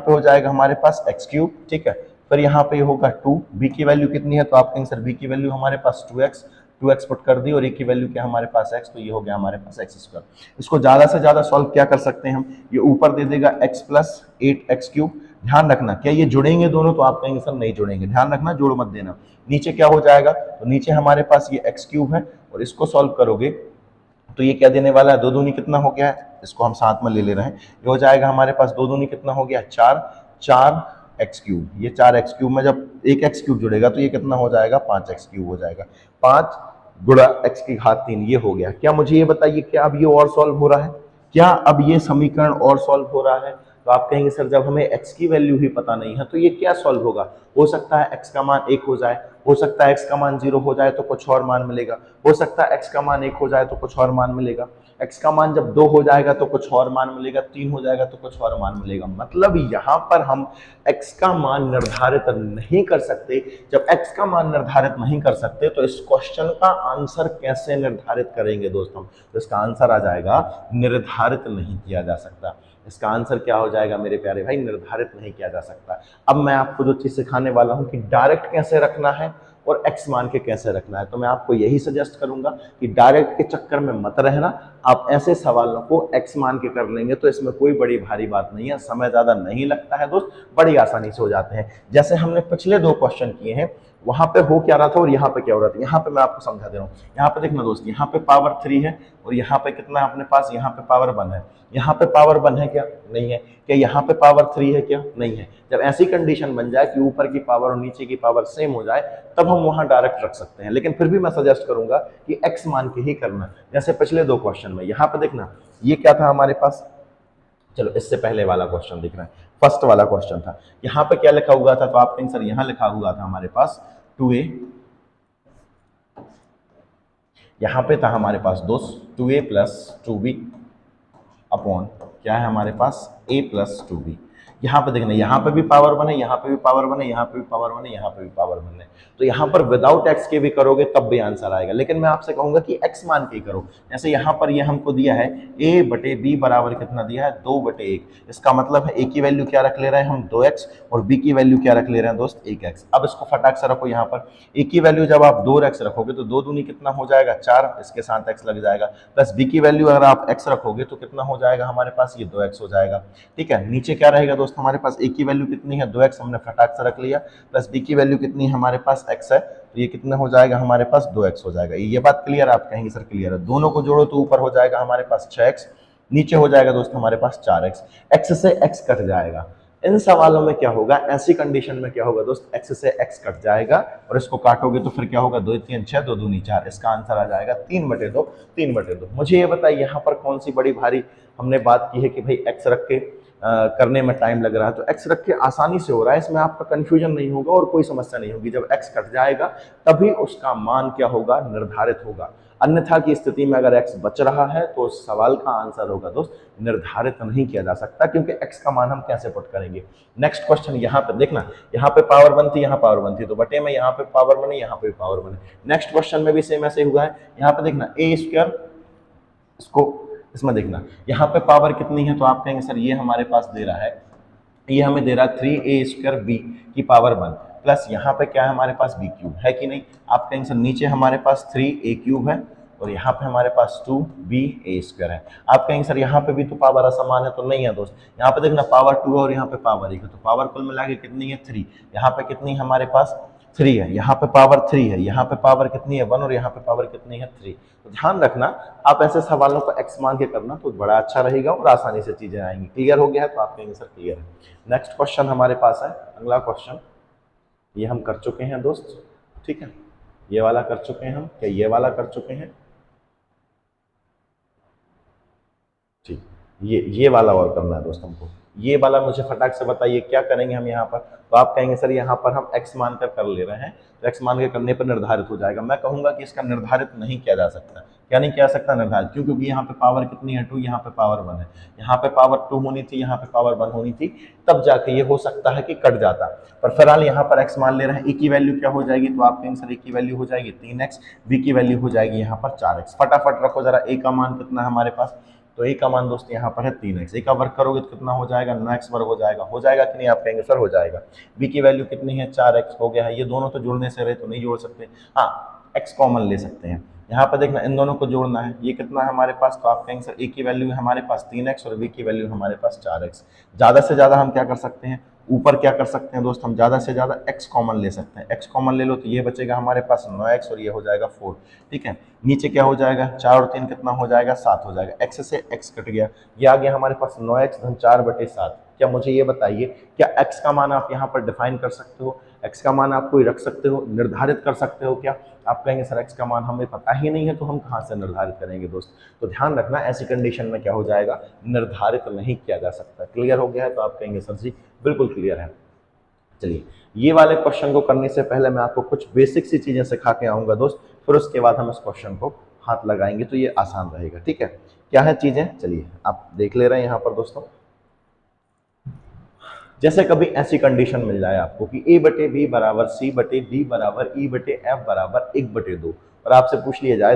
हो जाएगा हमारे पास x³, ठीक है। फिर यहाँ पे होगा 2। b की वैल्यू कितनी है तो आप कहेंगे सर b की वैल्यू हमारे पास 2x पुट कर दी, और a की वैल्यू क्या हमारे पास x, तो ये हो गया हमारे पास x²। इसको ज्यादा से ज्यादा सॉल्व क्या कर सकते हैं हम, ये ऊपर दे देगा x प्लस 8x³। ध्यान रखना, क्या ये जुड़ेंगे दोनों तो आप कहेंगे सर नहीं जुड़ेंगे। ध्यान रखना, जोड़ मत देना। नीचे क्या हो जाएगा तो नीचे हमारे पास ये x³ है, और इसको सॉल्व करोगे तो ये क्या देने वाला है 2 दूनी कितना हो गया है, इसको हम साथ में ले रहे हैं। ये हो जाएगा हमारे पास 2 दूनी कितना हो गया 4x³। ये 4x³ में जब 1x³ जुड़ेगा तो ये कितना हो जाएगा 5x³ हो जाएगा। 5 गुणा x की घात 3 ये हो गया। क्या मुझे ये बताइए क्या अब ये और सॉल्व हो रहा है, क्या अब ये समीकरण और सॉल्व हो रहा है। तो तो आप कहेंगे सर जब हमें x की वैल्यू ही पता नहीं है तो ये क्या सॉल्व होगा। हो सकता है x का मान 1 हो जाए, हो सकता है x का मान 0 हो जाए तो कुछ और मान मिलेगा, हो सकता है x का मान 1 हो जाए तो कुछ और मान मिलेगा, x का मान जब 2 हो जाएगा तो कुछ और मान मिलेगा, 3 हो जाएगा तो कुछ और मान मिलेगा। मतलब यहाँ पर हम x का मान निर्धारित नहीं कर सकते। जब x का मान निर्धारित नहीं कर सकते तो इस क्वेश्चन का आंसर कैसे निर्धारित करेंगे दोस्त हम। तो इसका आंसर आ जाएगा निर्धारित नहीं किया जा सकता। इसका आंसर क्या हो जाएगा मेरे प्यारे भाई, निर्धारित नहीं किया जा सकता। अब मैं आपको जो चीज सिखाने वाला हूं कि डायरेक्ट कैसे रखना है और x मान के कैसे रखना है, तो मैं आपको यही सजेस्ट करूंगा कि डायरेक्ट के चक्कर में मत रहना। आप ऐसे सवालों को x मान के कर लेंगे तो इसमें कोई बड़ी भारी बात नहीं है, समय ज्यादा नहीं लगता है दोस्त, बड़ी आसानी से हो जाते हैं। जैसे हमने पिछले 2 क्वेश्चन किए हैं, वहां पे हो क्या रहा था और यहाँ पे क्या हो रहा था, यहाँ पे मैं आपको समझा दे रहा हूँ। यहाँ पे देखना दोस्त, यहाँ पे पावर 3 है और यहाँ पे कितना है अपने पास, यहाँ पे पावर 1 है। यहाँ पे पावर 1 है क्या, नहीं है। क्या यहाँ पे पावर 3 है क्या, नहीं है। जब ऐसी कंडीशन बन जाए कि ऊपर की पावर और नीचे की पावर सेम हो जाए तब हम वहां डायरेक्ट रख सकते हैं, लेकिन फिर भी मैं सजेस्ट करूंगा कि x मान के ही करना। जैसे पिछले 2 क्वेश्चन में यहाँ पे देखना, ये क्या था हमारे पास, चलो इससे पहले वाला क्वेश्चन दिख रहा है, फर्स्ट वाला क्वेश्चन था। यहाँ पे क्या लिखा हुआ था, तो आप कहेंगे सर यहाँ लिखा हुआ था हमारे पास 2a, यहाँ पे था हमारे पास दोस्त 2a प्लस 2b अपॉन क्या है हमारे पास a प्लस 2b। यहाँ पे देखना, यहाँ पे भी पावर 1 है, यहाँ पे भी पावर 1 है, यहाँ पे भी पावर 1 है, यहाँ पे भी पावर 1 है। तो यहाँ पर विदाउट x के भी करोगे तब भी आंसर आएगा, लेकिन मैं आपसे कहूंगा कि x मान के ही करो। जैसे यहाँ पर ये हमको दिया है a बटे b बराबर कितना दिया है, 2 बटे 1। इसका मतलब है a की वैल्यू क्या रख ले रहे हैं हम, 2x, और b की वैल्यू क्या रख ले रहे हैं दोस्त, 1x। अब इसको फटाक से रखो। यहाँ पर a की वैल्यू जब आप 2x रखोगे तो 2 दूनी कितना हो जाएगा, 4, इसके साथ x लग जाएगा, प्लस b की वैल्यू अगर आप x रखोगे तो कितना हो जाएगा हमारे पास, ये 2x हो जाएगा। ठीक है, नीचे क्या रहेगा दोस्त हमारे पास, a की वैल्यू कितनी है, 2x हमने फटाक से रख लिया, प्लस b की वैल्यू कितनी है हमारे पास, x है, तो ये कितना हो जाएगा हमारे पास, 2x हो जाएगा। ये बात क्लियर है, आप कहेंगे सर क्लियर है। दोनों को जोड़ो तो ऊपर हो जाएगा हमारे पास 6x, नीचे हो जाएगा दोस्त हमारे पास 4x, x से x कट जाएगा। इन सवालों में क्या होगा, ऐसी कंडीशन में क्या होगा दोस्त, x से x कट जाएगा और इसको काटोगे तो फिर क्या होगा, 2 3 6, 2 दूनी 4, इसका आंसर आ जाएगा 3/2, 3/2। मुझे ये बताइए यहाँ पर कौन सी बड़ी भारी हमने बात की है कि भाई x रख के करने में टाइम लग रहा है, तो x रख के आसानी से हो रहा है, इसमें आपका कंफ्यूजन नहीं होगा और कोई समस्या नहीं होगी। जब x कट जाएगा तभी उसका मान क्या होगा, निर्धारित होगा। अन्यथा की स्थिति में अगर x बच रहा है तो उस सवाल का आंसर होगा दोस्त निर्धारित नहीं किया जा सकता, क्योंकि x का मान हम कैसे पुट करेंगे। नेक्स्ट क्वेश्चन यहाँ पे देखना, यहाँ पे पावर 1 थी, यहाँ पावर 1 थी, तो बटे में यहाँ पे पावर 1 है, यहाँ पे भी पावर 1 है। नेक्स्ट क्वेश्चन में भी सेम ऐसे हुआ है। यहाँ पे देखना a², इसको इसमें देखना यहाँ पे पावर कितनी है, तो आप कहेंगे सर ये हमारे पास दे रहा है, ये हमें दे रहा है 3a² b की पावर 1 प्लस यहाँ पे क्या है हमारे पास b³ है कि नहीं। आप कहेंगे सर नीचे हमारे पास 3a³ है और यहाँ पे हमारे पास 2ba² है। आप कहेंगे सर यहाँ पे भी तो पावर असमान है, तो नहीं है दोस्त। यहाँ पे देखना पावर 2 है और यहाँ पे पावर 1 है, तो पावर कुल मिला के कितनी है, 3। यहाँ पे कितनी हमारे पास 3 है, यहाँ पे पावर 3 है, यहाँ पे पावर कितनी है 1 और यहाँ पे पावर कितनी है 3। तो ध्यान रखना, आप ऐसे सवालों को x मान के करना तो बड़ा अच्छा रहेगा और आसानी से चीजें आएंगी। क्लियर हो गया है, तो आप कहेंगे सर क्लियर है। नेक्स्ट क्वेश्चन हमारे पास है, अगला क्वेश्चन ये हम कर चुके हैं दोस्त, ठीक है, ये वाला कर चुके हैं हम, क्या ये वाला कर चुके हैं, ठीक, ये वाला और करना है दोस्त हमको। ये वाला मुझे फटाक से बताइए क्या करेंगे हम यहाँ पर, तो आप कहेंगे सर यहाँ पर हम x मानकर कर ले रहे हैं, तो x मान के करने पर निर्धारित हो जाएगा। मैं कहूंगा कि इसका निर्धारित नहीं किया जा सकता। क्या नहीं किया जा सकता निर्धारित, क्यों, क्योंकि यहाँ पे पावर कितनी है 2, यहाँ पे पावर 1 है, यहाँ पे पावर 2 होनी थी, यहाँ पे पावर 1 होनी थी, तब जाके ये हो सकता है कि कट जाता। पर फिलहाल यहाँ पर x मान ले रहे हैं, a की वैल्यू क्या हो जाएगी, तो आप कहेंगे सर a की वैल्यू हो जाएगी 3x, b की वैल्यू हो जाएगी यहाँ पर 4x। फटाफट रखो जरा, a का मान कितना है हमारे पास, तो a का मान दोस्त यहाँ पर है 3x। a का वर्ग करोगे तो कितना हो जाएगा, 9x वर्ग हो जाएगा कि नहीं, आप कहेंगे सर हो जाएगा। b की वैल्यू कितनी है, 4x हो गया है। ये दोनों तो जुड़ने से रहे तो नहीं जोड़ सकते, हाँ x कॉमन ले सकते हैं। यहाँ पर देखना इन दोनों को जोड़ना है, ये कितना है हमारे पास, तो आप कहेंगे सर a की वैल्यू है हमारे पास 3x और b की वैल्यू हमारे पास 4x। ज्यादा से ज्यादा हम क्या कर सकते हैं, ऊपर क्या कर सकते हैं दोस्त, हम ज्यादा से ज्यादा x कॉमन ले सकते हैं। x कॉमन ले लो तो ये बचेगा हमारे पास 9x और ये हो जाएगा 4, ठीक है। नीचे क्या हो जाएगा, 4 और 3 कितना हो जाएगा, 7 हो जाएगा। x से x कट गया, ये आ गया हमारे पास 9x धन 4/7। क्या मुझे ये बताइए, क्या x का मान आप यहाँ पर डिफाइन कर सकते हो, x का मान आप कोई रख सकते हो, निर्धारित कर सकते हो क्या। आप कहेंगे सर x का मान हमें पता ही नहीं है तो हम कहाँ से निर्धारित करेंगे दोस्त। तो ध्यान रखना ऐसी कंडीशन में क्या हो जाएगा, निर्धारित नहीं किया जा सकता। क्लियर हो गया है? तो आप कहेंगे सर जी बिल्कुल क्लियर है। चलिए ये वाले क्वेश्चन को करने से पहले मैं आपको कुछ बेसिक सी चीजें सिखा के आऊंगा दोस्त, फिर उसके बाद हम इस क्वेश्चन को हाथ लगाएंगे तो ये आसान रहेगा। ठीक है, क्या है चीजें, चलिए आप देख ले रहे हैं यहाँ पर दोस्तों। जैसे कभी ऐसी कंडीशन मिल जाए आपको कि a बटे बी बराबर c बटे d बराबर e बटे f बराबर 1/2 और आपसे पूछ लिया जाए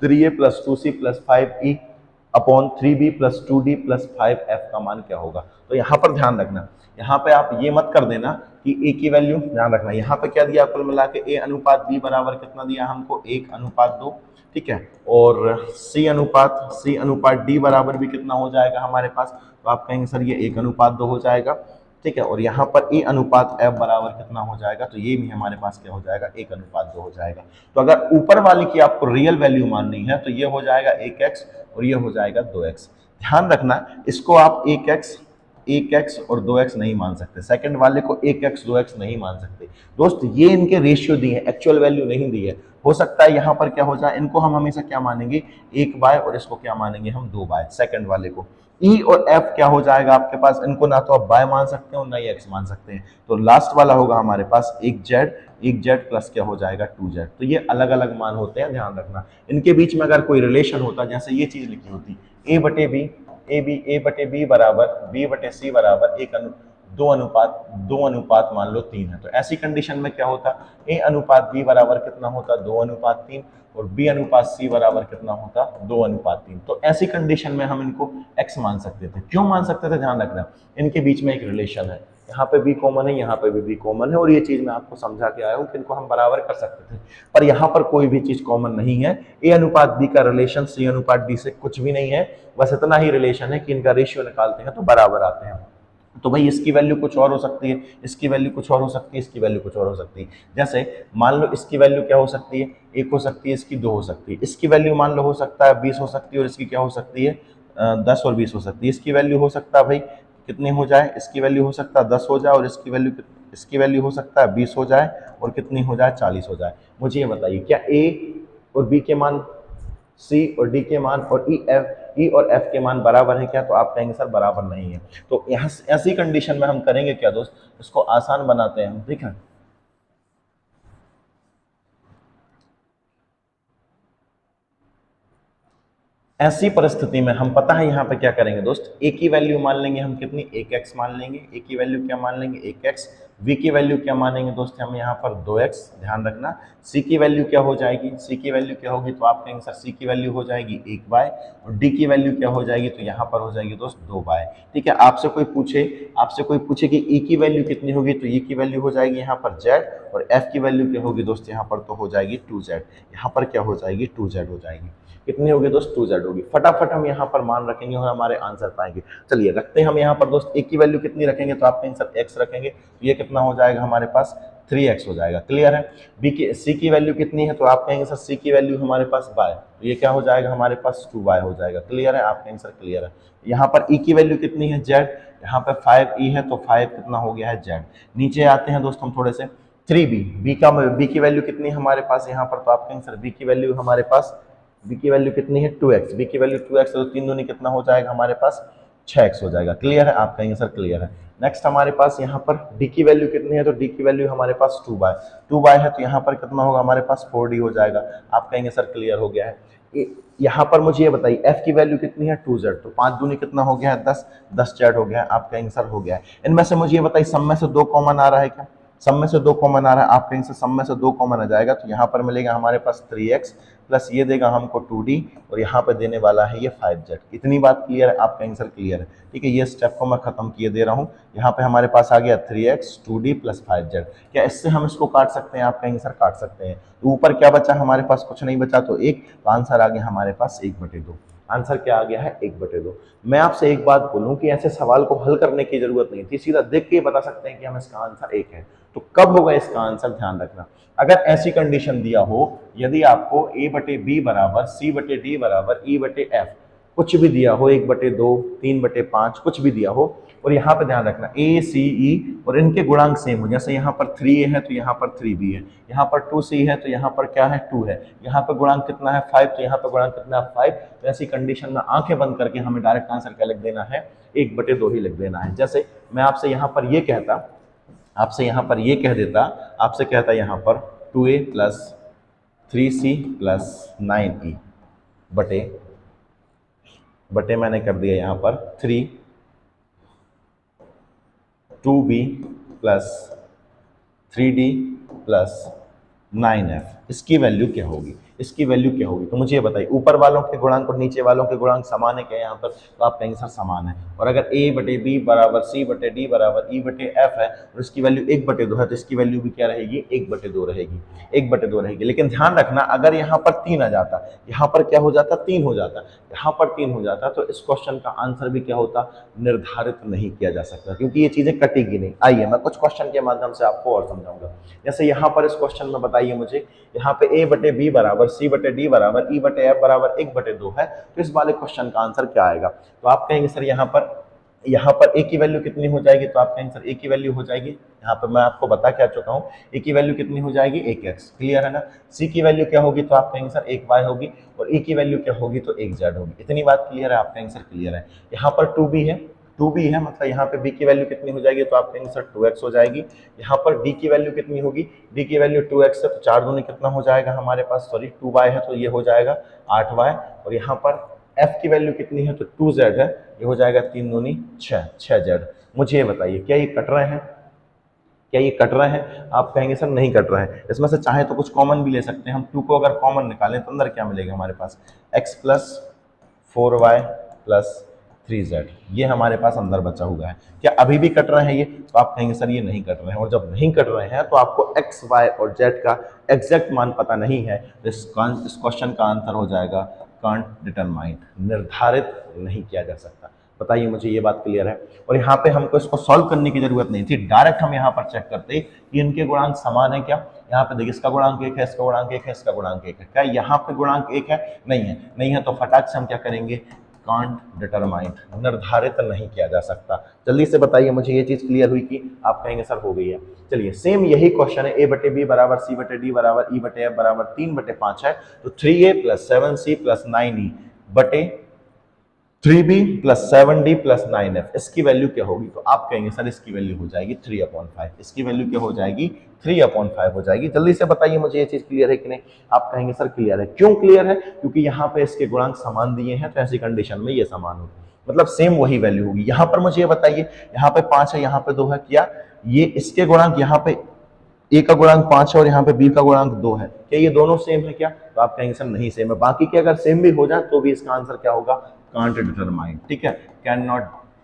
3a plus 2c plus 5e upon 3b plus 2d plus 5f का मान क्या होगा। तो यहाँ पर ध्यान रखना, यहाँ पे आप ये मत कर देना कि a की वैल्यू, ध्यान रखना यहाँ पे क्या दिया कुल मिला के a अनुपात b बराबर कितना दिया हमको 1:2, ठीक है, और c अनुपात d बराबर भी कितना हो जाएगा हमारे पास, तो आप कहेंगे सर ये 1:2 हो जाएगा, ठीक है, और यहाँ पर ए अनुपात एफ बराबर कितना हो जाएगा, तो ये भी हमारे पास क्या हो जाएगा 1:2 हो जाएगा। तो अगर ऊपर वाली की आपको रियल वैल्यू माननी है तो ये हो जाएगा 1x और ये हो जाएगा 2x। ध्यान रखना इसको आप 1x और 2x नहीं मान सकते, सेकंड वाले को 1x 2x नहीं मान सकते दोस्त, ये इनके रेशियो दिए हैं, एक्चुअल वैल्यू नहीं दी है। हो सकता है यहाँ पर क्या हो जाए, इनको हम हमेशा क्या मानेंगे 1 और इसको क्या मानेंगे हम 2 सेकंड वाले को। ई और एफ क्या हो जाएगा आपके पास, इनको ना तो आप बाय मान सकते हो ना ही एक्स मान सकते हैं, तो लास्ट वाला होगा हमारे पास एक जेड प्लस क्या हो जाएगा 2z। तो ये अलग अलग मान होते हैं, ध्यान रखना। इनके बीच में अगर कोई रिलेशन होता, जैसे ये चीज लिखी होती a बटे बी बराबर b बटे c बराबर 2:3 मान लो 3 है, तो ऐसी कंडीशन में क्या होता, a अनुपात b बराबर कितना होता 2:3 और b अनुपात c बराबर कितना होता 2:3। तो ऐसी कंडीशन में हम इनको x मान सकते थे। क्यों मान सकते थे, ध्यान रखना इनके बीच में एक रिलेशन है, यहाँ पे b कॉमन है, यहाँ पे भी b कॉमन है, और ये चीज मैं आपको समझा के आया हूँ कि इनको हम बराबर कर सकते थे, पर यहाँ पर कोई भी चीज कॉमन नहीं है। a अनुपात b का रिलेशन c अनुपात d से कुछ भी नहीं है, बस इतना ही रिलेशन है कि इनका रेशियो निकालते हैं तो बराबर आते हैं। तो भाई इसकी वैल्यू कुछ और हो सकती है, इसकी वैल्यू कुछ और हो सकती है, इसकी वैल्यू कुछ और हो सकती है। जैसे मान लो इसकी वैल्यू क्या हो सकती है, 1 हो सकती है, इसकी 2 हो सकती है, इसकी वैल्यू मान लो हो सकता है 20 हो सकती है, और इसकी क्या हो सकती है 10 और 20 हो सकती है। इसकी वैल्यू हो सकता है भाई कितनी हो जाए, इसकी वैल्यू हो सकता है 10 हो जाए, और इसकी वैल्यू हो सकता है 20 हो जाए, और कितनी हो जाए 40 हो जाए। मुझे ये बताइए क्या ए और बी के मान, सी और डी के मान और ई और एफ के मान बराबर है क्या, तो आप कहेंगे सर बराबर नहीं है। तो यहाँ ऐसी कंडीशन में हम करेंगे क्या दोस्त, इसको आसान बनाते हैं हम, ठीक है। ऐसी परिस्थिति में हम पता है यहाँ पे क्या करेंगे दोस्त, ए की वैल्यू मान लेंगे हम कितनी 1x मान लेंगे, ए की वैल्यू क्या मान लेंगे 1x, v की वैल्यू क्या मानेंगे दोस्त हम यहाँ पर 2x, ध्यान रखना। c की वैल्यू क्या हो जाएगी, c की वैल्यू क्या होगी, तो आप कहेंगे सर c की वैल्यू हो जाएगी 1y, और d की वैल्यू क्या हो जाएगी, तो यहाँ पर हो जाएगी दोस्त 2y, ठीक है। आपसे कोई पूछे कि e की वैल्यू कितनी होगी, तो e की वैल्यू हो जाएगी यहाँ पर z, और f की वैल्यू क्या होगी दोस्त यहाँ पर, तो हो जाएगी 2z, यहाँ पर क्या हो जाएगी 2z हो जाएगी। कितनी होगी दोस्त 2z होगी। फटाफट हम यहाँ पर मान रखेंगे और हमारे आंसर पाएंगे। चलिए रखते हैं हम यहाँ पर दोस्त, एक की वैल्यू कितनी रखेंगे, तो आप कहेंगे सर x रखेंगे, तो ये कितना हो जाएगा हमारे पास 3x हो जाएगा, क्लियर है। c की वैल्यू कितनी है, तो आप कहेंगे सर c की वैल्यू हमारे पास y, तो ये क्या हो जाएगा हमारे पास 2y हो जाएगा, क्लियर है। आप कहेंगे सर क्लियर है। यहाँ पर e की वैल्यू कितनी है z, यहाँ पर 5e है, तो 5 कितना हो गया है z। नीचे आते हैं दोस्त हम थोड़े से, 3b, b की वैल्यू कितनी है हमारे पास यहाँ पर, तो आप कहेंगे सर b की वैल्यू हमारे पास, b की वैल्यू कितनी है 2x, b की वैल्यू 2x, तो 3 दूनी कितना हो जाएगा हमारे पास 6x हो जाएगा, क्लियर है। आप कहेंगे सर क्लियर है। नेक्स्ट हमारे पास यहाँ पर d की वैल्यू कितनी है, तो d की वैल्यू हमारे पास 2y है, तो यहाँ पर कितना होगा हमारे पास 4d हो जाएगा। आप कहेंगे सर क्लियर हो गया है। यहाँ पर मुझे ये बताइए f की वैल्यू कितनी है 2z, तो 5 दूनी कितना हो गया है 10 z हो गया है। आप कहेंगे सर हो गया है। इनमें से मुझे ये बताइए सब में से 2 कॉमन आ रहा है क्या, सब में से 2 कॉमन आ रहा है। आप कहेंगे सब में से 2 कॉमन आ जाएगा, तो यहाँ पर मिलेगा हमारे पास 3x प्लस ये देगा हमको 2d, और यहाँ पे देने वाला है ये 5z। इतनी बात क्लियर है, आप कहेंगे सर क्लियर है, ठीक है। ये स्टेप को मैं खत्म किए दे रहा हूँ। यहाँ पे हमारे पास आ गया 3x 2d प्लस 5z। क्या इससे हम इसको काट सकते हैं, आप कहेंगे सर काट सकते हैं। तो ऊपर क्या बचा हमारे पास, कुछ नहीं बचा, तो 1, तो आंसर आ गया हमारे पास 1/2। आंसर क्या आ गया है 1/2। मैं आपसे एक बात बोलूं कि ऐसे सवाल को हल करने की जरूरत नहीं थी, सीधा देख के बता सकते हैं कि हम इसका आंसर 1 है। तो कब होगा इसका आंसर, ध्यान रखना। अगर ऐसी कंडीशन दिया हो, यदि आपको a/b बराबर c/d बराबर e/f कुछ भी दिया हो, 1/2 3/5 कुछ भी दिया हो, और यहाँ पे ध्यान रखना A C E और इनके गुणांक सेम हो, जैसे यहाँ पर 3A है तो यहाँ पर 3B है, यहाँ पर 2C है तो यहाँ पर क्या है 2 है, यहाँ पर गुणांक कितना है 5 तो यहाँ पर गुणांक कितना है 5। तो ऐसी कंडीशन में आंखें बंद करके हमें डायरेक्ट आंसर क्या लिख देना है, 1/2 ही लिख देना है। जैसे मैं आपसे यहाँ पर ये कहता, आपसे यहाँ पर ये कह देता, आपसे कहता यहाँ पर 2A plus 3C plus 9E बटे मैंने कर दिया यहाँ पर 2B plus 3D plus 9F, इसकी वैल्यू क्या होगी, इसकी वैल्यू क्या होगी? तो मुझे ये बताइए, ऊपर वालों के गुणांक और नीचे वालों के गुणांक समान है क्या यहाँ पर? तो आप कहेंगे सर समान है। और अगर A/B बराबर C/D बराबर E/F है और इसकी वैल्यू 1/2 है तो इसकी वैल्यू भी क्या रहेगी, 1/2 रहेगी, 1/2 रहेगी। लेकिन ध्यान रखना, अगर यहाँ पर 3 आ जाता, यहाँ पर क्या हो जाता, 3 हो जाता, यहाँ पर 3 हो जाता, तो इस क्वेश्चन का आंसर भी क्या होता, निर्धारित नहीं किया जा सकता, क्योंकि ये चीजें कटेगी नहीं। आइए मैं कुछ क्वेश्चन के माध्यम से आपको और समझाऊंगा। जैसे यहाँ पर इस क्वेश्चन में बताइए मुझे, यहाँ पे A/B बराबर C/D बराबर E/F बराबर 1/2 है, तो इस वाले क्वेश्चन का आंसर क्या आएगा? तो आप कहेंगे सर यहाँ पर A की वैल्यू कितनी हो जाएगी? तो आप कहेंगे सर A की वैल्यू हो जाएगी, यहाँ पर मैं आपको बता क्या चुका हूँ, A की वैल्यू कितनी हो जाएगी, 1x, क्लियर है ना। C की वैल्यू क्या होगी? तो आप कहेंगे सर 1y होगी, और E की वैल्यू क्या होगी? तो 1z होगी। इतनी बात क्लियर है? आप कहेंगे सर क्लियर है। यहाँ पर 2b है, मतलब यहाँ पे b की वैल्यू कितनी हो जाएगी? तो आप कहेंगे सर 2x हो जाएगी। यहाँ पर d की वैल्यू कितनी होगी? d की वैल्यू 2x है, तो 4 दूनी कितना हो जाएगा हमारे पास, सॉरी 2y है तो ये हो जाएगा 8y। और यहाँ पर f की वैल्यू कितनी है? तो 2z है, ये हो जाएगा 3 दूनी 6z। मुझे ये बताइए, क्या ये कट रहे हैं? क्या ये कट रहे हैं? आप कहेंगे सर नहीं कट रहे हैं। इसमें से चाहे तो कुछ कॉमन भी ले सकते हैं हम। 2 को अगर कॉमन निकालें तो अंदर क्या मिलेगा हमारे पास, x plus 4y plus 3z, ये हमारे पास अंदर बचा हुआ है। क्या अभी भी कट रहे हैं ये? तो आप कहेंगे सर ये नहीं कट रहे हैं। और जब नहीं कट रहे हैं तो आपको x, y और z का एग्जैक्ट मान पता नहीं है, तो इस क्वेश्चन का आंसर हो जाएगा कांट डिटरमाइन, निर्धारित नहीं किया जा सकता। बताइए मुझे, ये बात क्लियर है? और यहाँ पे हमको इसको सॉल्व करने की जरूरत नहीं थी, डायरेक्ट हम यहाँ पर चेक करते कि इनके गुणांक समान है क्या। यहाँ पे देखिए, इसका गुणांक 1 है, इसका गुणांक 1 है, इसका गुणांक 1 है। क्या यहाँ पे गुणांक 1 है? नहीं है। नहीं है तो फटाक से हम क्या करेंगे, कांट डिटरमाइन, निर्धारित नहीं किया जा सकता। जल्दी से बताइए मुझे, ये चीज क्लियर हुई कि आप कहेंगे सर हो गई है। चलिए सेम यही क्वेश्चन है, A/B बराबर C/D बराबर E/F बराबर 3/5 है, तो 3A plus 7C plus 9E बटे 3B plus 7D plus 9F, इसकी वैल्यू क्या होगी? तो आप कहेंगे सर इसकी वैल्यू हो जाएगी 3/5, इसकी वैल्यू क्या हो जाएगी, 3/5 हो जाएगी। जल्दी से बताइए मुझे, ये चीज क्लियर है कि नहीं? आप कहेंगे सर क्लियर है। क्यों क्लियर है? क्योंकि यहाँ पे इसके गुणांक समान दिए हैं, तो ऐसी कंडीशन में ये समान होगी, मतलब सेम वही वैल्यू होगी। यहाँ पर मुझे ये बताइए, यहाँ पे 5 है, यहाँ पे 2 है, क्या ये इसके गुणांक, यहाँ पे A का गुणांक 5 है और यहाँ पे B का गुणांक 2 है, क्या ये दोनों सेम है क्या? तो आप कहेंगे सर नहीं सेम है। बाकी के अगर सेम भी हो जाए तो भी इसका आंसर क्या होगा, कांट डिटरमाइन, ठीक है, कैन नॉट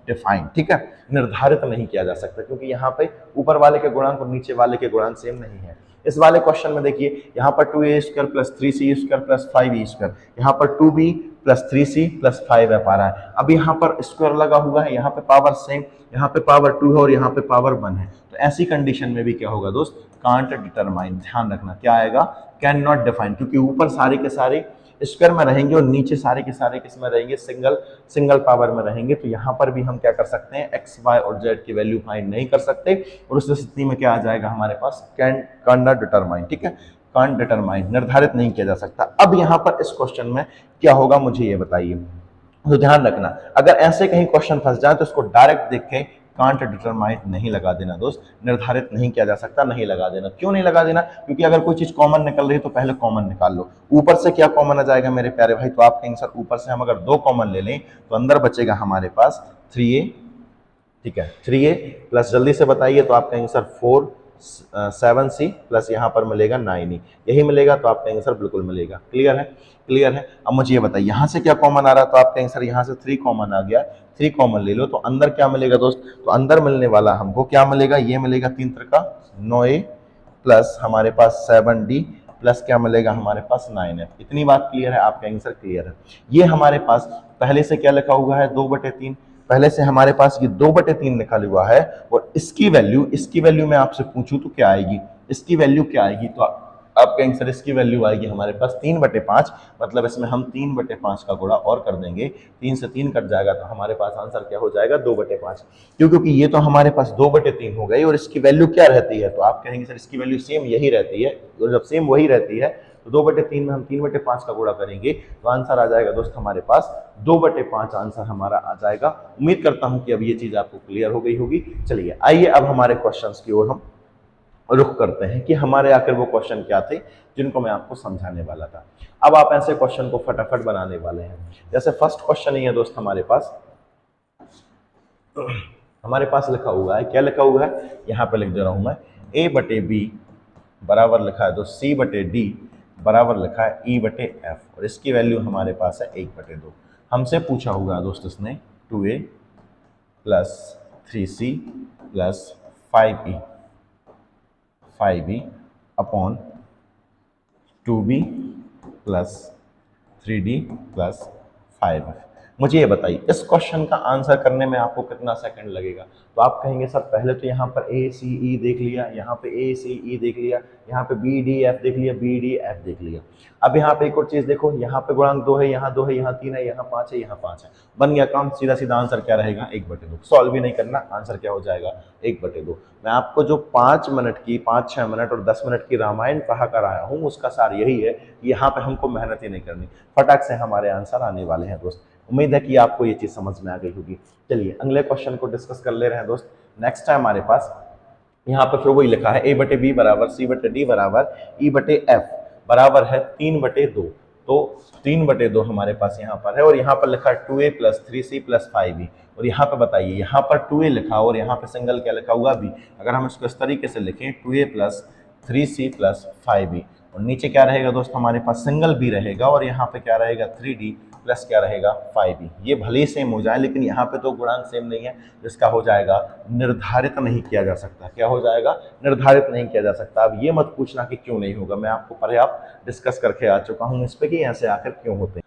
डिफाइन, ठीक है, निर्धारित नहीं किया जा सकता, क्योंकि यहाँ पे ऊपर वाले के गुणांक और नीचे वाले के गुणांक सेम नहीं है। इस वाले क्वेश्चन में देखिए, यहाँ पर 2a² plus 3c² plus 5e², यहाँ पर 2b plus 3c plus 5f आ रहा है। अब यहाँ पर स्क्वायर लगा हुआ है, यहाँ पे पावर सेम, यहाँ पे पावर 2 है और यहाँ पे पावर 1 है, तो ऐसी कंडीशन में भी क्या होगा दोस्त, कांट डिटरमाइन। ध्यान रखना क्या आएगा, कैन नॉट डिफाइन, क्योंकि ऊपर सारे के सारे स्क्वायर में रहेंगे और नीचे सारे के सारे किस में रहेंगे, सिंगल पावर में रहेंगे। तो यहाँ पर भी हम क्या कर सकते हैं, एक्स, वाई और जेड की वैल्यू फाइंड नहीं कर सकते, और उस स्थिति में क्या आ जाएगा हमारे पास, कैन नॉट डिटरमाइन, ठीक है, कांट डिटरमाइन, निर्धारित नहीं किया जा सकता। अब यहाँ पर इस क्वेश्चन में क्या होगा मुझे ये बताइए। तो ध्यान रखना, अगर ऐसे कहीं क्वेश्चन फंस जाए तो इसको डायरेक्ट देख के कांट डिटरमाइन नहीं लगा देना दोस्त, निर्धारित नहीं किया जा सकता, नहीं लगा देना। क्यों नहीं लगा देना, क्योंकि अगर कोई चीज कॉमन निकल रही है तो पहले कॉमन निकाल लो। ऊपर से क्या कॉमन आ जाएगा मेरे प्यारे भाई, तो आप कहेंगे सर ऊपर से हम अगर 2 कॉमन ले लें तो अंदर बचेगा हमारे पास 3a, ठीक है, 3a प्लस, जल्दी से बताइए, तो आप कहेंगे सर 4 7c प्लस यहाँ पर मिलेगा 9e, यही मिलेगा, तो आप कहेंगे सर बिल्कुल मिलेगा। क्लियर है, क्लियर है। अब मुझे ये बताइए यहाँ से क्या कॉमन आ रहा है, तो आप कहेंगे सर यहाँ से 3 कॉमन आ गया, 3 कॉमन ले लो, तो अंदर क्या मिलेगा दोस्त, तो अंदर मिलने वाला हमको क्या मिलेगा, ये मिलेगा 3 का 9a प्लस हमारे पास 7d प्लस क्या मिलेगा हमारे पास 9f। इतनी बात क्लियर है, आप कहेंगे सर क्लियर है। ये हमारे पास पहले से क्या लिखा हुआ है, 2/3, पहले से हमारे पास ये 2/3 लिखा हुआ है, और इसकी वैल्यू मैं आपसे पूछूं तो क्या आएगी, इसकी वैल्यू क्या आएगी, तो आप कहेंगे सर इसकी वैल्यू आएगी हमारे पास 3/5, मतलब इसमें हम 3/5 का गुणा और कर देंगे, 3 से 3 कट जाएगा तो हमारे पास आंसर क्या हो जाएगा 2/5। क्यों? क्योंकि ये तो हमारे पास 2/3 हो गई और इसकी वैल्यू क्या रहती है, तो आप कहेंगे सर इसकी वैल्यू सेम यही रहती है, और जब सेम वही रहती है तो 2/3 में हम 3/5 का गुणा करेंगे तो आंसर आ जाएगा दोस्त हमारे पास 2/5 आंसर हमारा आ जाएगा। उम्मीद करता हूं कि अब ये चीज आपको क्लियर हो गई होगी। चलिए आइए अब हमारे क्वेश्चंस की ओर हम रुख करते हैं कि हमारे आखिर वो क्वेश्चन क्या थे जिनको मैं आपको समझाने वाला था। अब आप ऐसे क्वेश्चन को फटाफट बनाने वाले हैं। जैसे फर्स्ट क्वेश्चन ही है दोस्त हमारे पास लिखा हुआ है, क्या लिखा हुआ है, यहां पे लिख दे रहा हूं मैं, a/b बराबर लिखा है तो c/d बराबर लिखा है e/f, और इसकी वैल्यू हमारे पास है 1/2। हमसे पूछा हुआ है दोस्त इसने 2a plus 3c plus 5e upon 2b plus 3d plus 5f। मुझे ये बताइए इस क्वेश्चन का आंसर करने में आपको कितना सेकंड लगेगा। तो आप कहेंगे सर पहले तो यहाँ पर ए सी ई देख लिया, यहाँ पे ए सी ई देख लिया, यहाँ पे बी डी एफ देख लिया, बी डी एफ देख लिया। अब यहाँ पे एक और चीज देखो, यहाँ पे गुणांक 2 है, यहाँ 2 है, यहाँ 3 है, यहाँ 5 है, यहाँ 5 है। बन गया काम, सीधा सीधा आंसर क्या रहेगा 1/2। सॉल्व भी नहीं करना, आंसर क्या हो जाएगा 1/2। मैं आपको जो 5 मिनट की 5-6 मिनट और 10 मिनट की रामायण पढ़ा कर आया हूँ उसका सार यही है कि यहाँ पे हमको मेहनत ही नहीं करनी, फटाक से हमारे आंसर आने वाले हैं दोस्त। उम्मीद है कि आपको ये चीज समझ में आ गई होगी। चलिए अगले क्वेश्चन को डिस्कस कर ले रहे हैं दोस्त। नेक्स्ट है हमारे पास यहाँ पर फिर वही लिखा है a/b बराबर c/d बराबर e/f बराबर है 3/2। तो 3/2 हमारे पास यहाँ पर है, और यहाँ पर लिखा है 2a plus 3c plus 5b। और यहाँ पे बताइए, यहाँ पर 2a लिखा और यहाँ पे सिंगल क्या लिखा हुआ b। अगर हम इसको इस तरीके से लिखें 2a plus 3c plus 5b, और नीचे क्या रहेगा दोस्त हमारे पास सिंगल b रहेगा, और यहाँ पे क्या रहेगा 3d प्लस क्या रहेगा 5b। ये भले ही सेम हो जाए लेकिन यहाँ पे तो गुणांक सेम नहीं है, जिसका हो जाएगा निर्धारित नहीं किया जा सकता। क्या हो जाएगा, निर्धारित नहीं किया जा सकता। अब ये मत पूछना कि क्यों नहीं होगा, मैं आपको पर्याप्त डिस्कस करके आ चुका हूँ इस पे कि ऐसे आखिर क्यों होते हैं।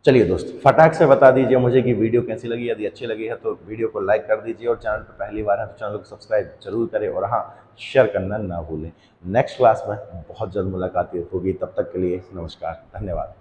चलिए दोस्त फटाक से बता दीजिए मुझे कि वीडियो कैसी लगी। यदि अच्छी लगी है तो वीडियो को लाइक कर दीजिए, और चैनल पर पहली बार है तो चैनल को सब्सक्राइब जरूर करें, और हाँ शेयर करना ना भूलें। नेक्स्ट क्लास में बहुत जल्द मुलाकात होगी, तब तक के लिए नमस्कार, धन्यवाद।